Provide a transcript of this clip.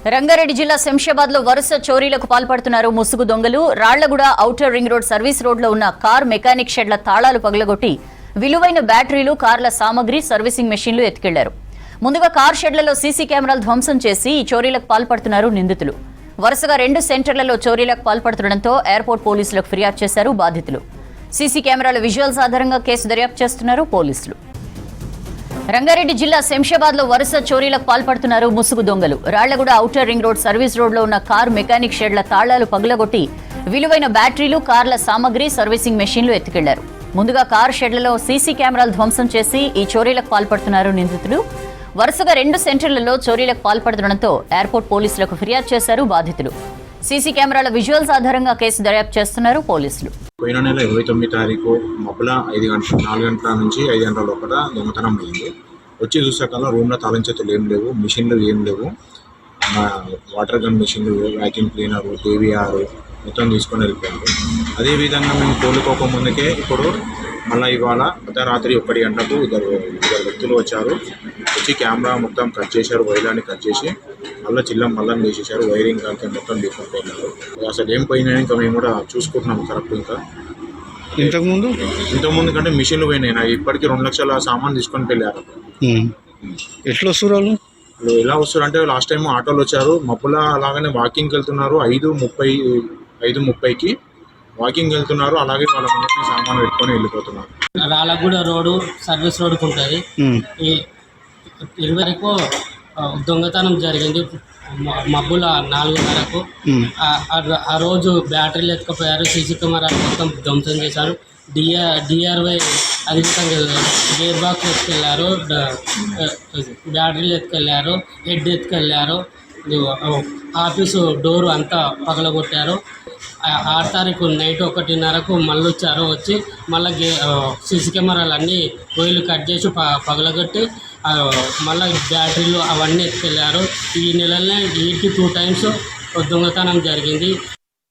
రంగారెడ్డి జిల్లా శంషాబాద్ లో వరుస చోరీలకు పాల్పడుతున్నారు ముసుగు దొంగలు. Rallaguda outer ring road service road లో ఉన్న కార్ మెకానిక్ షెడ్ల తాళాలు పగలగొట్టి విలువైన బ్యాటరీలు, కార్ల సామగ్రి, సర్వీసింగ్ మెషిన్లు ఎత్తుకెళ్లారు. ముందుగా కార్ షెడ్లలో సీసీ కెమెరాలు ధ్వంసం చేసి ఈ చోరీలకు పాల్పడుతున్నారు నిందితులు. వరుసగా 2 సెంటర్లలో చోరీలకు పాల్పడుతుండటంతో ఎయిర్పోర్ట్ పోలీసులకు ఫిర్యాదు చేశారు బాధితులు. సీసీ కెమెరాల విజువల్స్ ఆధారంగా కేసు దర్యాప్తు చేస్తున్నారు పోలీసులు. రంగారెడ్డి జిల్లా శంషాబాద్ లో వరుస చోరీలకు పాల్పడుతున్నారు ముసుగు దొంగలు. Rallaguda outer ring road service road లో ఉన్న కార్ మెకానిక్ షెడ్ల తాళాలు పగలగొట్టి విలువైన బ్యాటరీలు, కార్ల సామగ్రి, సర్వీసింగ్ మెషిన్లు ఎత్తుకెళ్లారు. ముందుగా కార్ షెడ్లలో సీసీ కెమెరాలు ధ్వంసం చేసి ఈ చోరీలకు పాల్పడుతున్నారు నిందితులు. వరుసగా 2 సెంటర్లలో చోరీలకు పాల్పడుతుండటంతో ఎయిర్పోర్ట్ పోలీసులకు ఫిర్యాదు చేశారు బాధితులు. సీసీ కెమెరాల విజువల్స్ ఆధారంగా కేసు దర్యాప్తు చేస్తున్నారు పోలీసులు. పోయిన నెల 29 తారీఖు మబ్బుల 4 గంటల నుంచి 5 గంటల లోపల దొంగతనం అయింది. వచ్చి చూసాకల్లా రూమ్లో తాళం చేతులు ఏం లేవు, మిషన్లు ఏం లేవు, వాటర్ గన్ మిషన్లు, వ్యాక్యూమ్ క్లీనర్, టీవీఆర్ మొత్తం తీసుకొని వెళ్ళిపోయారు. అదేవిధంగా మేము కోలుకోక ముందుకే ఇప్పుడు మళ్ళీ ఇవాళ అర్ధరాత్రి 1 గంటలకు ఇద్దరు వ్యక్తులు వచ్చారు. వచ్చి కెమెరా మొత్తం కట్ చేశారు, వైర్లని కట్ చేసి మళ్ళీ మళ్ళీ వేసేసారు. వైరింగ్ అంతా మొత్తం తీసుకొని వెళ్ళారు. అసలు ఏం పోయినా ఇంకా మేము కూడా చూసుకుంటున్నాము కరెక్ట్. ఇంకా ఇంతకుముందు కంటే మిషన్లు పోయినాయి. ఇప్పటికీ 2 లక్షల సామాన్ తీసుకొని వెళ్ళారు. ఎట్లా వస్తారు వాళ్ళు? ఎలా వస్తారు అంటే లాస్ట్ టైం ఆటోలు వచ్చారు, మబ్బుల అలాగనే వాకింగ్కి వెళ్తున్నారు. 5:30కి వాకింగ్ వెళ్తున్నారు. అలాగే వాళ్ళ ముందు సామాన్ పెట్టుకొని వెళ్ళిపోతున్నారు. రాళ్ళగూడ రోడ్డు సర్వీస్ రోడ్డుకు ఉంటుంది. ఈ 20 దొంగతనం జరిగింది. మబ్బుల 4:30కు ఆ రోజు బ్యాటరీలు ఎత్తుకుపోయారు. సీసీ కెమెరాలు మొత్తం ధ్వంసం చేశారు. డిఆర్వై అధికంగా గేర్ బాక్స్ ఎత్తుకెళ్ళారు, బ్యాటరీలు ఎత్తుకెళ్ళారు, హెడ్ ఎత్తుకెళ్ళారు, ఆఫీసు డోరు అంతా పగలగొట్టారు. 6 తారీఖు నైట్ 1:30కు మళ్ళీ వచ్చారు. వచ్చి మళ్ళీ సీసీ కెమెరాలు అన్నీ వైర్లు కట్ చేసి పగలగొట్టి మళ్ళీ బ్యాటరీలు అవన్నీ ఎత్తుకెళ్ళారు. ఈ నెలలోనే 2 టైమ్స్ దొంగతనం జరిగింది.